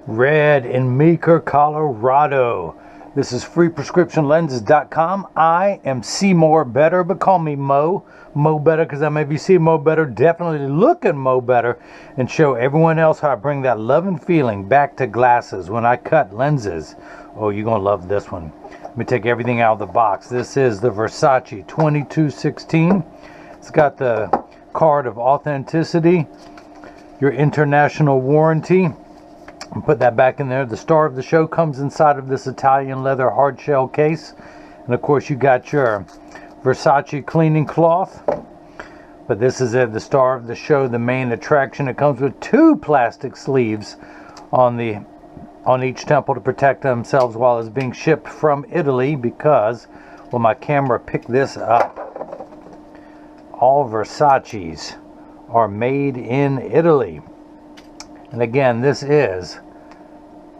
Red in Meeker, Colorado. This is freeprescriptionlenses.com. I am Seymour Better, but call me Mo. Mo Better because I maybe see Mo Better, definitely looking Mo Better, and show everyone else how I bring that love and feeling back to glasses when I cut lenses. Oh, you're going to love this one. Let me take everything out of the box. This is the Versace 2216. It's got the card of authenticity, your international warranty. And put that back in there. The star of the show comes inside of this Italian leather hard shell case. And of course you got your Versace cleaning cloth. But this is it, the star of the show, the main attraction. It comes with 2 plastic sleeves on each temple to protect themselves while it's being shipped from Italy, because, well, my camera picked this up. All Versace's are made in Italy. And again, this is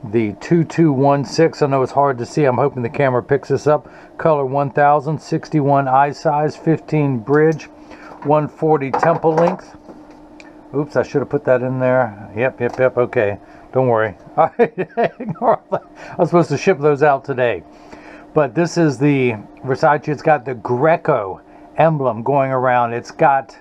the 2216. I know it's hard to see. I'm hoping the camera picks this up. Color 1000, 61 eye size, 15 bridge, 140 temple length. Oops, I should have put that in there. Yep. Okay, don't worry. I was supposed to ship those out today. But this is the Versace. It's got the Greco emblem going around. It's got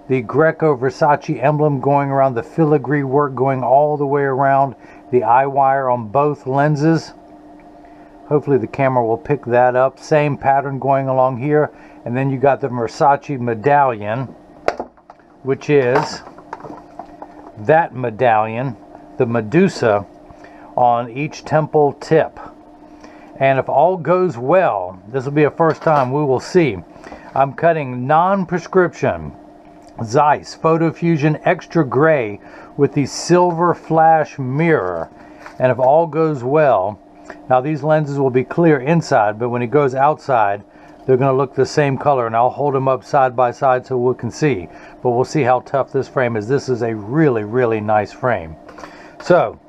the Greco Versace emblem going around, the filigree work going all the way around the eye wire on both lenses. Hopefully the camera will pick that up. Same pattern going along here. And then you got the Versace medallion, which is that medallion, the Medusa, on each temple tip. And if all goes well, this will be a first time, we will see. I'm cutting non-prescription Zeiss Photofusion extra gray with the silver flash mirror. And if all goes well, now these lenses will be clear inside, but when it goes outside, they're going to look the same color, and I'll hold them up side by side so we can see. But we'll see how tough this frame is. This is a really, really nice frame. So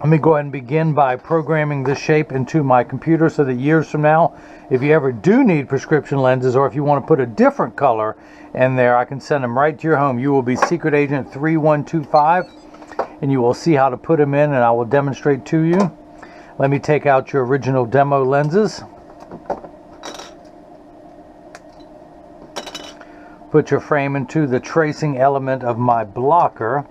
let me go ahead and begin by programming this shape into my computer so that years from now, if you ever do need prescription lenses, or if you want to put a different color in there, I can send them right to your home. You will be Secret Agent 3125, and you will see how to put them in, and I will demonstrate to you. Let me take out your original demo lenses. Put your frame into the tracing element of my blocker,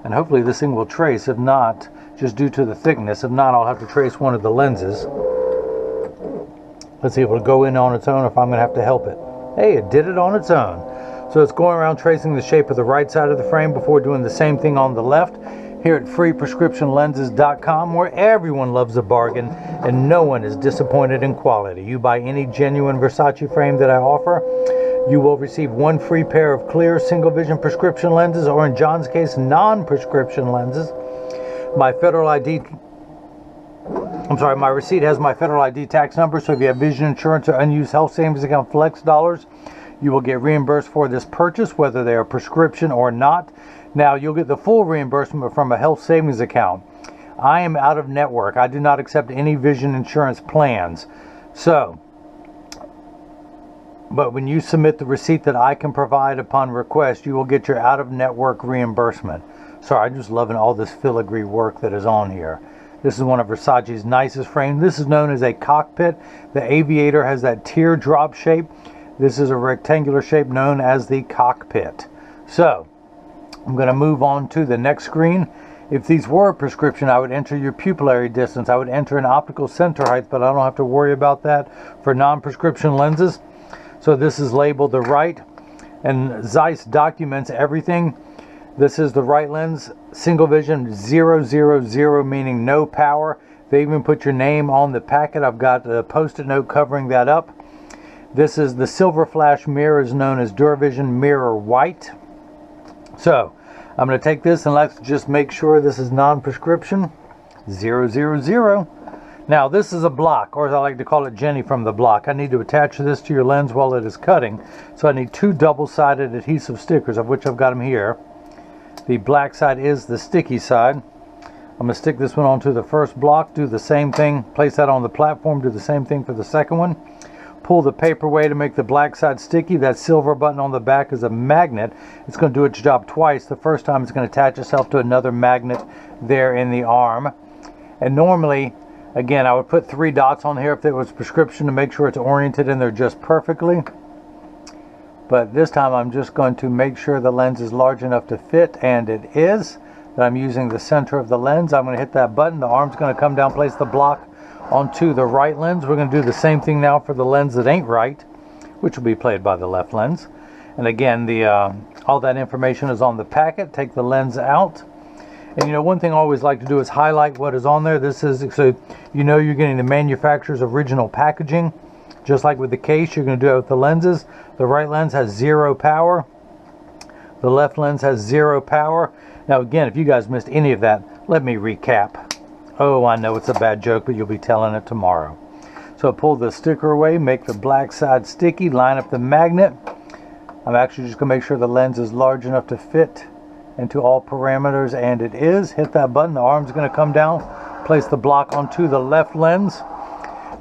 and hopefully this thing will trace. If not, just due to the thickness. If not, I'll have to trace one of the lenses. Let's see if it'll go in on its own or if I'm going to have to help it. Hey, it did it on its own. So it's going around tracing the shape of the right side of the frame before doing the same thing on the left. Here at freeprescriptionlenses.com, where everyone loves a bargain and no one is disappointed in quality. You buy any genuine Versace frame that I offer, you will receive 1 free pair of clear single vision prescription lenses, or in John's case, non-prescription lenses. My receipt has my federal ID tax number, so if you have vision insurance or unused health savings account flex dollars, you will get reimbursed for this purchase, whether they are prescription or not. Now, you'll get the full reimbursement from a health savings account. I am out of network. I do not accept any vision insurance plans. But when you submit the receipt that I can provide upon request, you will get your out-of-network reimbursement. Sorry, I'm just loving all this filigree work that is on here. This is one of Versace's nicest frames. This is known as a cockpit. The Aviator has that teardrop shape. This is a rectangular shape known as the cockpit. So, I'm going to move on to the next screen. If these were a prescription, I would enter your pupillary distance. I would enter an optical center height, but I don't have to worry about that for non-prescription lenses. So this is labeled the right, and Zeiss documents everything. This is the right lens, single vision 000, meaning no power. They even put your name on the packet. I've got a post-it note covering that up. This is the silver flash mirror, is known as DuraVision Mirror White. So I'm going to take this and let's just make sure this is non-prescription 000. Now this is a block, or as I like to call it, Jenny from the block. I need to attach this to your lens while it is cutting. So I need 2 double-sided adhesive stickers, of which I've got them here. The black side is the sticky side. I'm going to stick this one onto the first block, do the same thing, place that on the platform, do the same thing for the second one. Pull the paper away to make the black side sticky. That silver button on the back is a magnet. It's going to do its job twice. The first time it's going to attach itself to another magnet there in the arm. And normally, again, I would put 3 dots on here if it was prescription to make sure it's oriented in there just perfectly. But this time I'm just going to make sure the lens is large enough to fit, and it is. That I'm using the center of the lens. I'm going to hit that button. The arm's going to come down, place the block onto the right lens. We're going to do the same thing now for the lens that ain't right, which will be played by the left lens. And again, all that information is on the packet. Take the lens out. And you know, one thing I always like to do is highlight what is on there. This is so you know you're getting the manufacturer's original packaging. Just like with the case, you're going to do it with the lenses. The right lens has 0 power. The left lens has 0 power. Now again, if you guys missed any of that, let me recap. Oh, I know it's a bad joke, but you'll be telling it tomorrow. So pull the sticker away, make the black side sticky, line up the magnet. I'm actually just going to make sure the lens is large enough to fit into all parameters, and it is. Hit that button, the arm's going to come down. Place the block onto the left lens.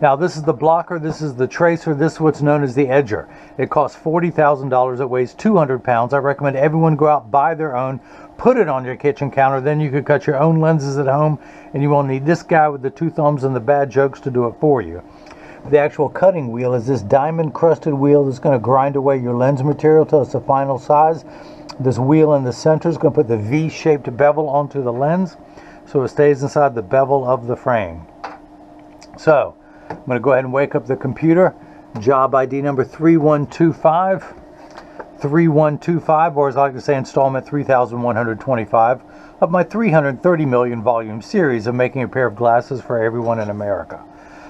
Now this is the blocker, this is the tracer, this is what's known as the edger. It costs $40,000, it weighs 200 pounds. I recommend everyone go out, buy their own, put it on your kitchen counter, then you could cut your own lenses at home, and you won't need this guy with the 2 thumbs and the bad jokes to do it for you. The actual cutting wheel is this diamond crusted wheel that's going to grind away your lens material till it's the final size. This wheel in the center is going to put the V-shaped bevel onto the lens, so it stays inside the bevel of the frame. So, I'm going to go ahead and wake up the computer. Job ID number 3125. 3125, or as I like to say, installment 3125 of my 330 million volume series of making a pair of glasses for everyone in America.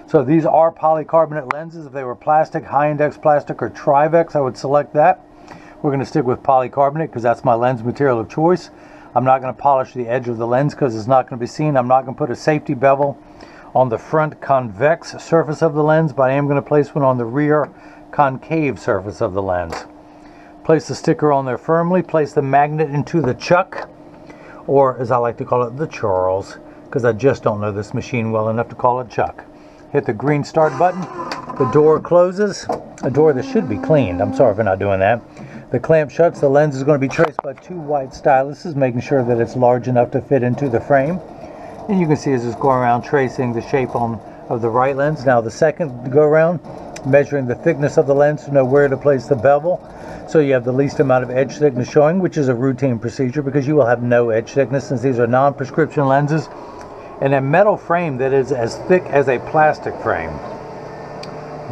So these are polycarbonate lenses. If they were plastic, high index plastic, or Trivex, I would select that. We're going to stick with polycarbonate because that's my lens material of choice. I'm not going to polish the edge of the lens because it's not going to be seen. I'm not going to put a safety bevel on the front convex surface of the lens, but I am going to place one on the rear concave surface of the lens. Place the sticker on there firmly, place the magnet into the chuck, or as I like to call it, the Charles, because I just don't know this machine well enough to call it Chuck. Hit the green start button, the door closes, a door that should be cleaned, I'm sorry for not doing that. The clamp shuts, the lens is going to be traced by 2 white styluses, making sure that it's large enough to fit into the frame. And you can see as it's going around tracing the shape of the right lens. Now the second go around, measuring the thickness of the lens to know where to place the bevel. So you have the least amount of edge thickness showing, which is a routine procedure because you will have no edge thickness since these are non-prescription lenses. And a metal frame that is as thick as a plastic frame.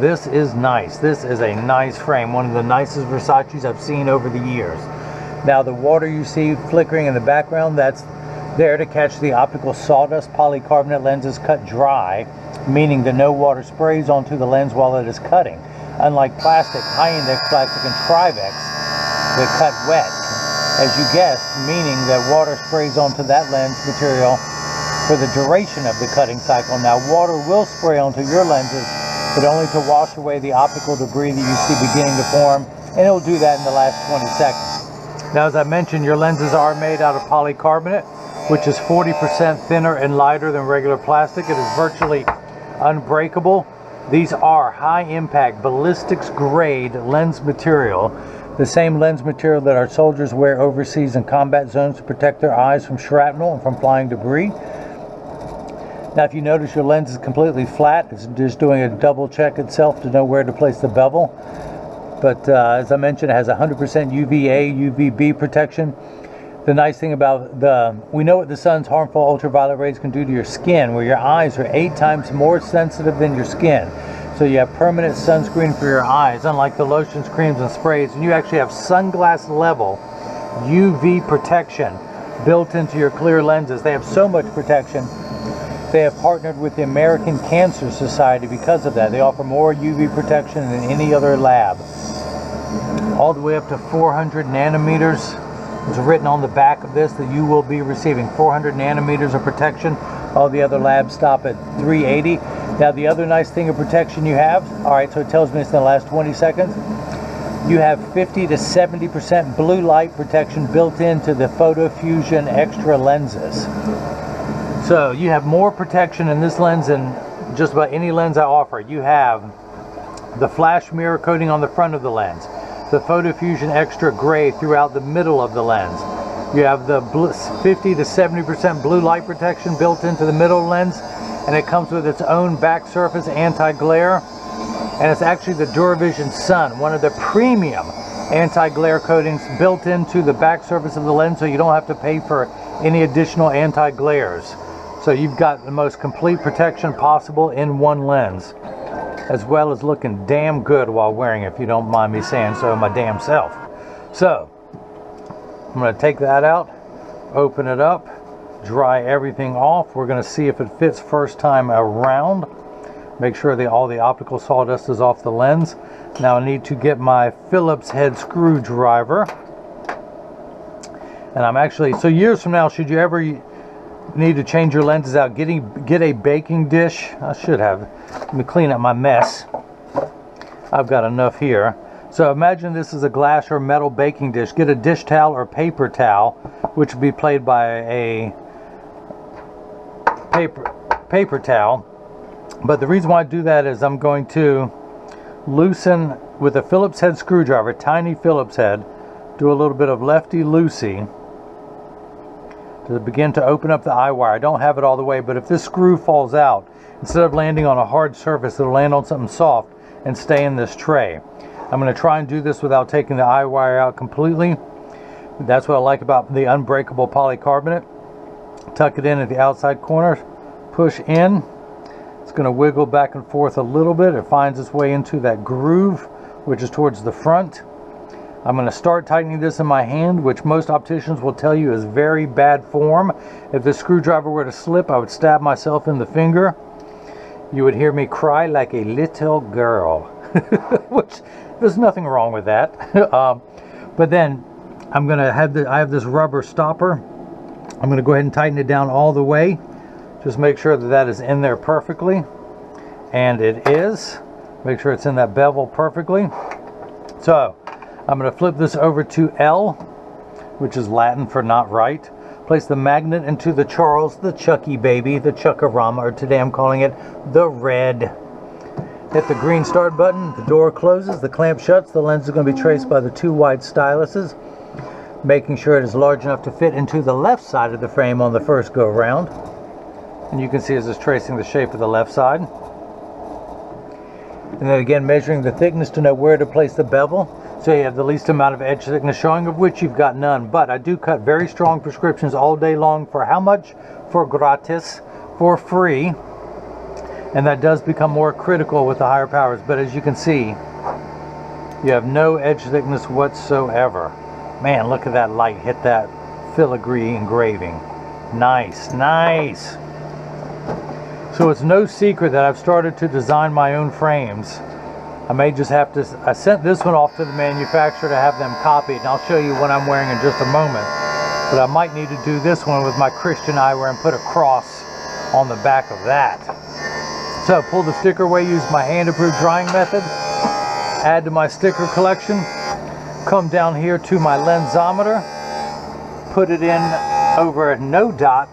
This is nice. This is a nice frame. One of the nicest Versace's I've seen over the years. Now the water you see flickering in the background, that's there to catch the optical sawdust. Polycarbonate lenses cut dry, meaning that no water sprays onto the lens while it is cutting. Unlike plastic, high-index plastic, and Trivex, they cut wet, as you guessed, meaning that water sprays onto that lens material for the duration of the cutting cycle. Now, water will spray onto your lenses, but only to wash away the optical debris that you see beginning to form, and it will do that in the last 20 seconds. Now, as I mentioned, your lenses are made out of polycarbonate, which is 40% thinner and lighter than regular plastic. It is virtually unbreakable. These are high-impact ballistics grade lens material, the same lens material that our soldiers wear overseas in combat zones to protect their eyes from shrapnel and from flying debris. Now if you notice your lens is completely flat, it's just doing a double check itself to know where to place the bevel. But as I mentioned, it has 100% UVA, UVB protection. The nice thing about we know what the sun's harmful ultraviolet rays can do to your skin, where your eyes are 8 times more sensitive than your skin. So you have permanent sunscreen for your eyes, unlike the lotions, creams, and sprays. And you actually have sunglass level UV protection built into your clear lenses. They have so much protection. They have partnered with the American Cancer Society because of that. They offer more UV protection than any other lab. All the way up to 400 nanometers. It's written on the back of this that you will be receiving 400 nanometers of protection. All the other labs stop at 380. Now the other nice thing of protection you have, alright, so it tells me it's in the last 20 seconds. You have 50 to 70% blue light protection built into the Photofusion extra lenses. So you have more protection in this lens than just about any lens I offer. You have the flash mirror coating on the front of the lens, the Photofusion extra gray throughout the middle of the lens, You have the 50 to 70% blue light protection built into the middle lens, and it comes with its own back surface anti-glare, and it's actually the DuraVision Sun, one of the premium anti-glare coatings built into the back surface of the lens, so you don't have to pay for any additional anti-glares. So you've got the most complete protection possible in one lens, as well as looking damn good while wearing it, if you don't mind me saying so my damn self. So I'm going to take that out, open it up, dry everything off. We're going to see if it fits first time around. Make sure that all the optical sawdust is off the lens. Now I need to get my Phillips head screwdriver. And I'm actually, so years from now, should you ever need to change your lenses out, get a baking dish. I should have. Let me clean up my mess. I've got enough here. So imagine this is a glass or metal baking dish. Get a dish towel or paper towel, which would be played by a paper towel. But the reason why I do that is I'm going to loosen with a Phillips head screwdriver, tiny Phillips head, do a little bit of lefty-loosey to begin to open up the eye wire. I don't have it all the way, but if this screw falls out, instead of landing on a hard surface, it'll land on something soft and stay in this tray. I'm going to try and do this without taking the eye wire out completely. That's what I like about the unbreakable polycarbonate. Tuck it in at the outside corner, push in. It's going to wiggle back and forth a little bit. It finds its way into that groove, which is towards the front. I'm going to start tightening this in my hand, which most opticians will tell you is very bad form. If the screwdriver were to slip, I would stab myself in the finger. You would hear me cry like a little girl, which there's nothing wrong with that. But then I'm going to have I have this rubber stopper. I'm going to go ahead and tighten it down all the way. Just make sure that that is in there perfectly. And it is. Make sure it's in that bevel perfectly. So I'm going to flip this over to L, which is Latin for not right. Place the magnet into the Charles, the Chucky baby, the Chuckarama, or today I'm calling it the Red. Hit the green start button, the door closes, the clamp shuts, the lens is going to be traced by the two wide styluses, making sure it is large enough to fit into the left side of the frame on the first go round. And you can see it's tracing the shape of the left side. And then again measuring the thickness to know where to place the bevel, so you have the least amount of edge thickness showing, of which you've got none. But I do cut very strong prescriptions all day long. For how much? For gratis, for free. And that does become more critical with the higher powers. But as you can see, you have no edge thickness whatsoever. Man, look at that light hit that filigree engraving. Nice, nice. So it's no secret that I've started to design my own frames. I may just have to, I sent this one off to the manufacturer to have them copied, and I'll show you what I'm wearing in just a moment. But I might need to do this one with my Christian eyewear and put a cross on the back of that. So pull the sticker away, use my hand-approved drying method, add to my sticker collection, come down here to my lensometer, put it in over no dot,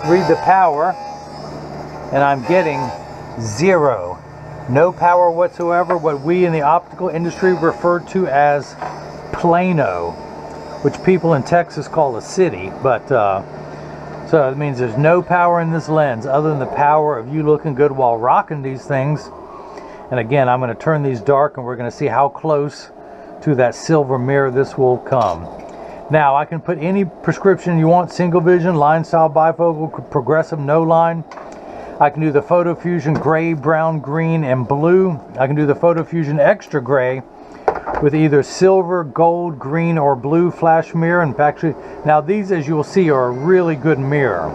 read the power, and I'm getting 0. No power whatsoever, what we in the optical industry refer to as plano, which people in Texas call a city. But so it means there's no power in this lens other than the power of you looking good while rocking these things. And again, I'm going to turn these dark and we're going to see how close to that silver mirror this will come. Now I can put any prescription you want, single vision, line style, bifocal, progressive, no line. I can do the Photofusion gray, brown, green, and blue. I can do the Photofusion extra gray with either silver, gold, green, or blue flash mirror. In fact, now these, as you will see, are a really good mirror.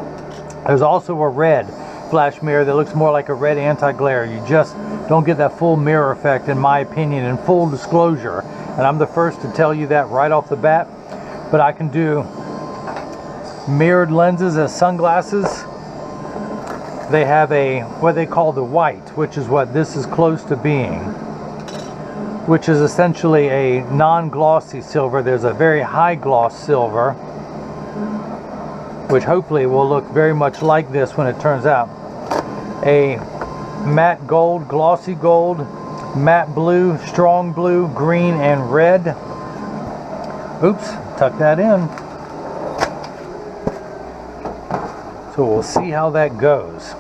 There's also a red flash mirror that looks more like a red anti-glare. You just don't get that full mirror effect, in my opinion, in full disclosure. And I'm the first to tell you that right off the bat. But I can do mirrored lenses as sunglasses. They have a what they call the white, which is what this is close to being, which is essentially a non-glossy silver. There's a very high gloss silver, which hopefully will look very much like this when it turns out. A matte gold, glossy gold, matte blue, strong blue, green, and red. Oops, tuck that in. So we'll see how that goes.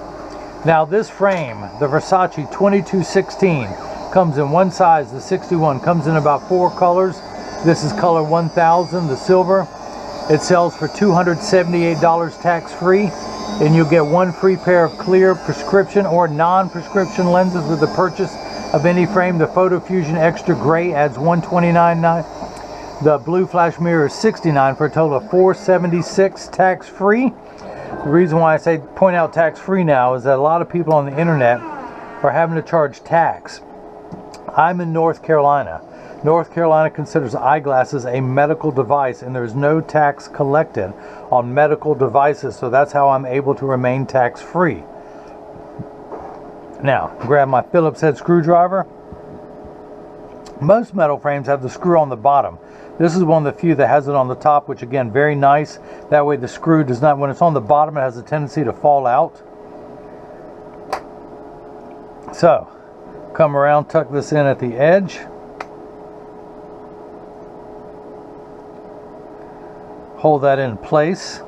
Now this frame, the Versace 2216, comes in one size, the 61, comes in about 4 colors. This is color 1000, the silver. It sells for $278 tax-free, and you'll get 1 free pair of clear prescription or non-prescription lenses with the purchase of any frame. The Photofusion Extra Gray adds $129.9. The blue flash mirror is $69 for a total of $476 tax-free. The reason why I say point out tax-free now is that a lot of people on the internet are having to charge tax. I'm in North Carolina. North Carolina considers eyeglasses a medical device, and there's no tax collected on medical devices, so that's how I'm able to remain tax-free. Now, grab my Phillips head screwdriver. Most metal frames have the screw on the bottom. This is one of the few that has it on the top, which again, very nice. That way the screw does not, when it's on the bottom, it has a tendency to fall out. So, come around, tuck this in at the edge. Hold that in place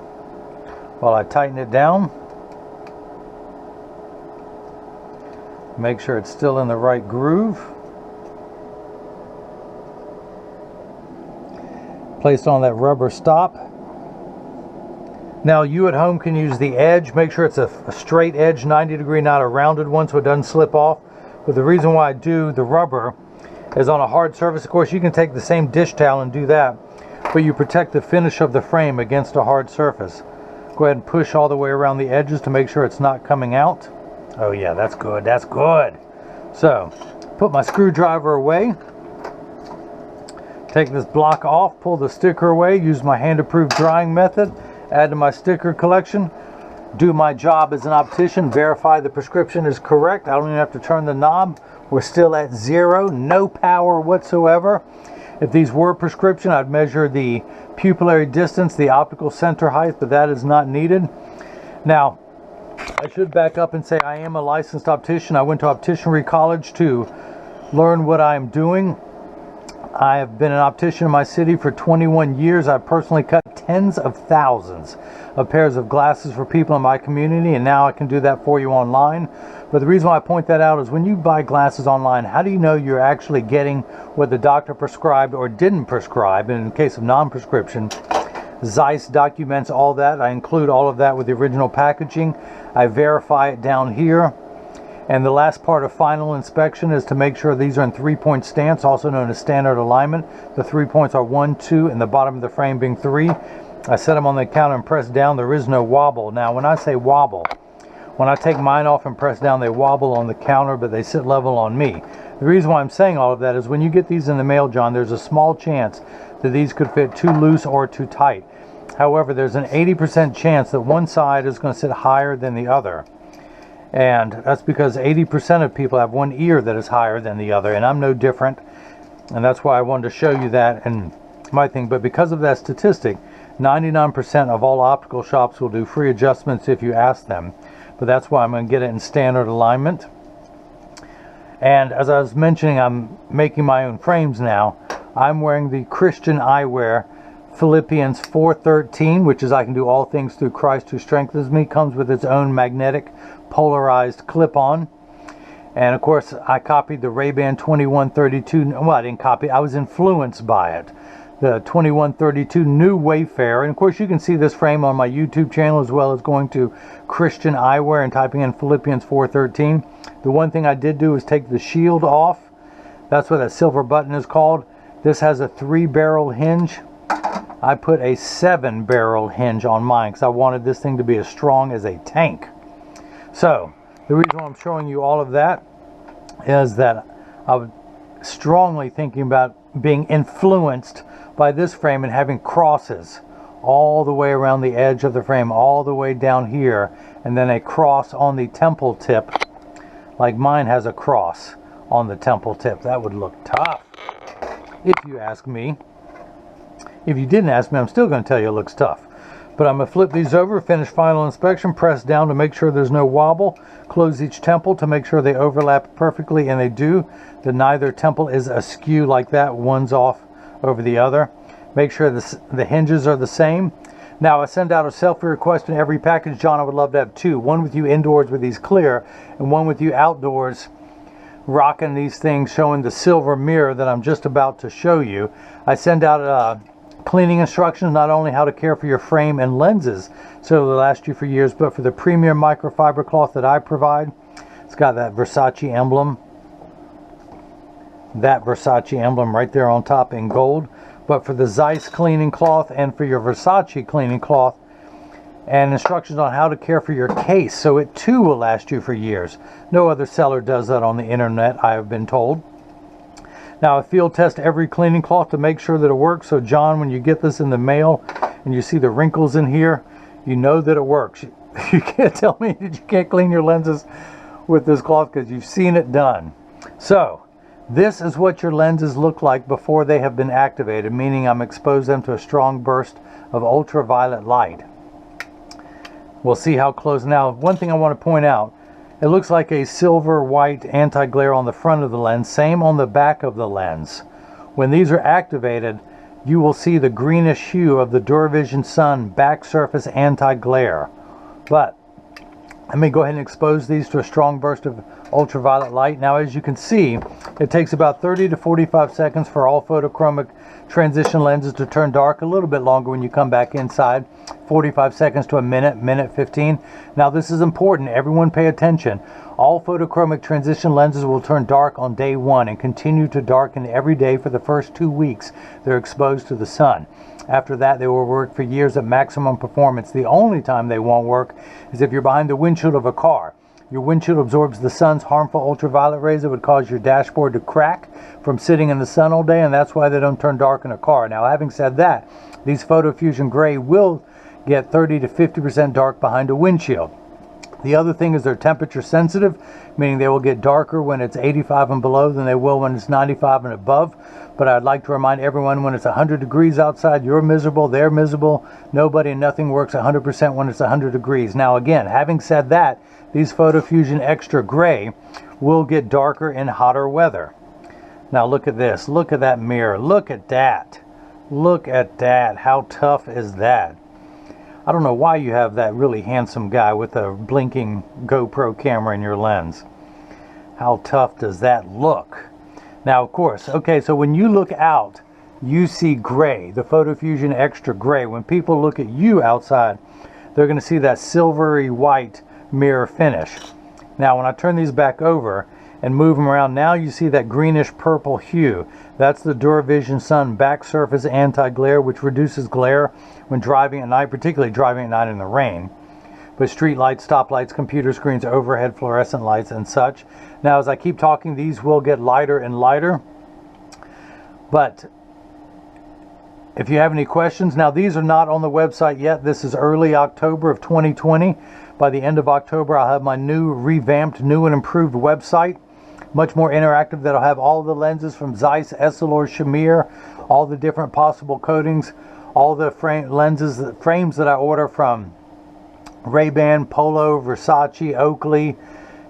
while I tighten it down. Make sure it's still in the right groove. Placed on that rubber stop. Now you at home can use the edge. Make sure it's a straight edge, 90 degree, not a rounded one, so it doesn't slip off. But the reason why I do the rubber is on a hard surface. Of course, you can take the same dish towel and do that, but you protect the finish of the frame against a hard surface. Go ahead and push all the way around the edges to make sure it's not coming out. Oh yeah, that's good, that's good. So, put my screwdriver away. Take this block off, pull the sticker away, use my hand-approved drying method, add to my sticker collection. Do my job as an optician, verify the prescription is correct. I don't even have to turn the knob. We're still at 0, no power whatsoever. If these were prescription, I'd measure the pupillary distance, the optical center height, but that is not needed. Now, I should back up and say I am a licensed optician. I went to opticianry college to learn what I'm doing. I have been an optician in my city for 21 years. I've personally cut tens of thousands of pairs of glasses for people in my community, and now I can do that for you online. But the reason why I point that out is when you buy glasses online, how do you know you're actually getting what the doctor prescribed or didn't prescribe? And in the case of non-prescription, Zeiss documents all that. I include all of that with the original packaging. I verify it down here. And the last part of final inspection is to make sure these are in 3-point stance, also known as standard alignment. The 3 points are 1, 2, and the bottom of the frame being 3. I set them on the counter and press down. There is no wobble. Now, when I say wobble, when I take mine off and press down, they wobble on the counter, but they sit level on me. The reason why I'm saying all of that is when you get these in the mail, John, there's a small chance that these could fit too loose or too tight. However, there's an 80% chance that one side is going to sit higher than the other. And that's because 80% of people have one ear that is higher than the other, and I'm no different. And that's why I wanted to show you that and my thing. But because of that statistic, 99% of all optical shops will do free adjustments if you ask them. But that's why I'm going to get it in standard alignment. And as I was mentioning, I'm making my own frames now. I'm wearing the Christian eyewear Philippians 4:13, which is I can do all things through Christ who strengthens me. Comes with its own magnetic polarized clip-on. And of course, I copied the Ray-Ban 2132. Well, I didn't copy, I was influenced by it. The 2132 New Wayfarer. And of course, you can see this frame on my YouTube channel, as well as going to Christian Eyewear and typing in Philippians 4:13. The one thing I did do is take the shield off. That's what that silver button is called. This has a 3-barrel hinge. I put a 7-barrel hinge on mine because I wanted this thing to be as strong as a tank. So, the reason why I'm showing you all of that is that I was strongly thinking about being influenced by this frame and having crosses all the way around the edge of the frame, all the way down here, and then a cross on the temple tip, like mine has a cross on the temple tip. That would look tough, if you ask me. If you didn't ask me, I'm still going to tell you it looks tough. But I'm going to flip these over, finish final inspection, press down to make sure there's no wobble, close each temple to make sure they overlap perfectly, and they do. That neither temple is askew like that, one's off over the other. Make sure the hinges are the same. Now, I send out a selfie request in every package. John, I would love to have two. One with you indoors with these clear, and one with you outdoors rocking these things, showing the silver mirror that I'm just about to show you. I send out cleaning instructions, not only how to care for your frame and lenses so it'll last you for years, but for the premium microfiber cloth that I provide. It's got that Versace emblem. That Versace emblem right there on top in gold. But for the Zeiss cleaning cloth and for your Versace cleaning cloth, and instructions on how to care for your case so it too will last you for years. No other seller does that on the internet, I have been told. Now, I field test every cleaning cloth to make sure that it works. So John, when you get this in the mail and you see the wrinkles in here, you know that it works. You can't tell me that you can't clean your lenses with this cloth because you've seen it done. So this is what your lenses look like before they have been activated, meaning I'm exposed them to a strong burst of ultraviolet light. We'll see how close. Now, one thing I want to point out, it looks like a silver white anti-glare on the front of the lens, same on the back of the lens. When these are activated, you will see the greenish hue of the DuraVision Sun back surface anti-glare. But let me go ahead and expose these to a strong burst of ultraviolet light. Now, as you can see, it takes about 30 to 45 seconds for all photochromic transition lenses to turn dark, a little bit longer when you come back inside, 45 seconds to a minute, minute 15. Now, this is important. Everyone pay attention. All photochromic transition lenses will turn dark on day one and continue to darken every day for the first 2 weeks they're exposed to the sun. After that, they will work for years at maximum performance. The only time they won't work is if you're behind the windshield of a car. Your windshield absorbs the sun's harmful ultraviolet rays that would cause your dashboard to crack from sitting in the sun all day, and that's why they don't turn dark in a car. Now, having said that, these Photofusion Gray will get 30 to 50% dark behind a windshield. The other thing is they're temperature sensitive, meaning they will get darker when it's 85 and below than they will when it's 95 and above. But I'd like to remind everyone, when it's 100 degrees outside, you're miserable, they're miserable. Nobody and nothing works 100% when it's 100 degrees. Now, again, having said that, these Photofusion Extra Gray will get darker in hotter weather. Now, look at this. Look at that mirror. Look at that. Look at that. How tough is that? I don't know why you have that really handsome guy with a blinking GoPro camera in your lens. How tough does that look? Now, of course, okay, so when you look out, you see gray, the Photofusion Extra Gray. When people look at you outside, they're going to see that silvery white mirror finish. Now, when I turn these back over and move them around, now you see that greenish purple hue. That's the DuraVision Sun back surface anti-glare, which reduces glare when driving at night, particularly driving at night in the rain. But street lights, stop lights, computer screens, overhead fluorescent lights, and such. Now, as I keep talking, these will get lighter and lighter. But if you have any questions, now these are not on the website yet. This is early October of 2020. By the end of October, I'll have my new revamped, new and improved website. Much more interactive, that'll have all the lenses from Zeiss, Essilor, Shamir, all the different possible coatings, all the frames that I order from Ray-Ban, Polo, Versace, Oakley.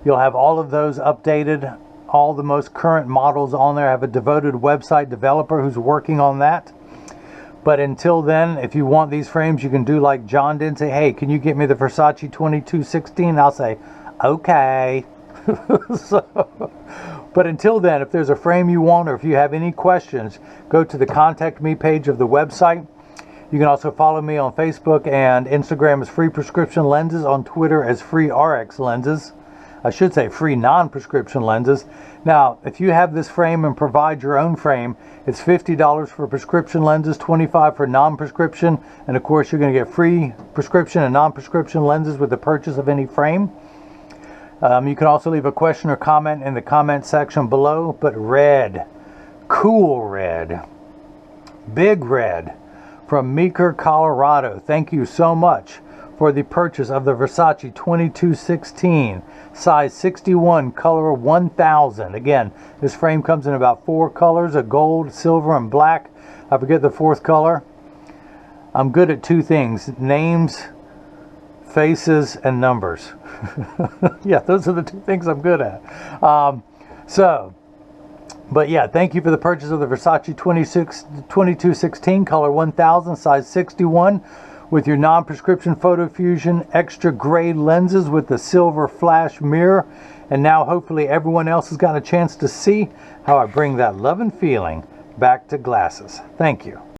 You'll have all of those updated, all the most current models on there. I have a devoted website developer who's working on that. But until then, if you want these frames, you can do like John did and say, hey, can you get me the Versace 2216? I'll say, okay. But until then, if there's a frame you want, or if you have any questions, go to the Contact Me page of the website. You can also follow me on Facebook and Instagram as Free Prescription Lenses, on Twitter as Free RX Lenses. I should say Free Non-Prescription Lenses. Now, if you have this frame and provide your own frame, it's $50 for prescription lenses, $25 for non-prescription, and of course you're going to get free prescription and non-prescription lenses with the purchase of any frame. You can also leave a question or comment in the comment section below. But red, cool red, big red, from Meeker, Colorado. Thank you so much for the purchase of the Versace 2216, size 61, color 1000. Again, this frame comes in about 4 colors, a gold, silver, and black. I forget the 4th color. I'm good at 2 things: names, faces, and numbers. Yeah, those are the 2 things I'm good at. But yeah, thank you for the purchase of the Versace 2216, color 1000, size 61, with your non-prescription Photofusion extra gray lenses with the silver flash mirror. And now hopefully everyone else has got a chance to see how I bring that love and feeling back to glasses. Thank you.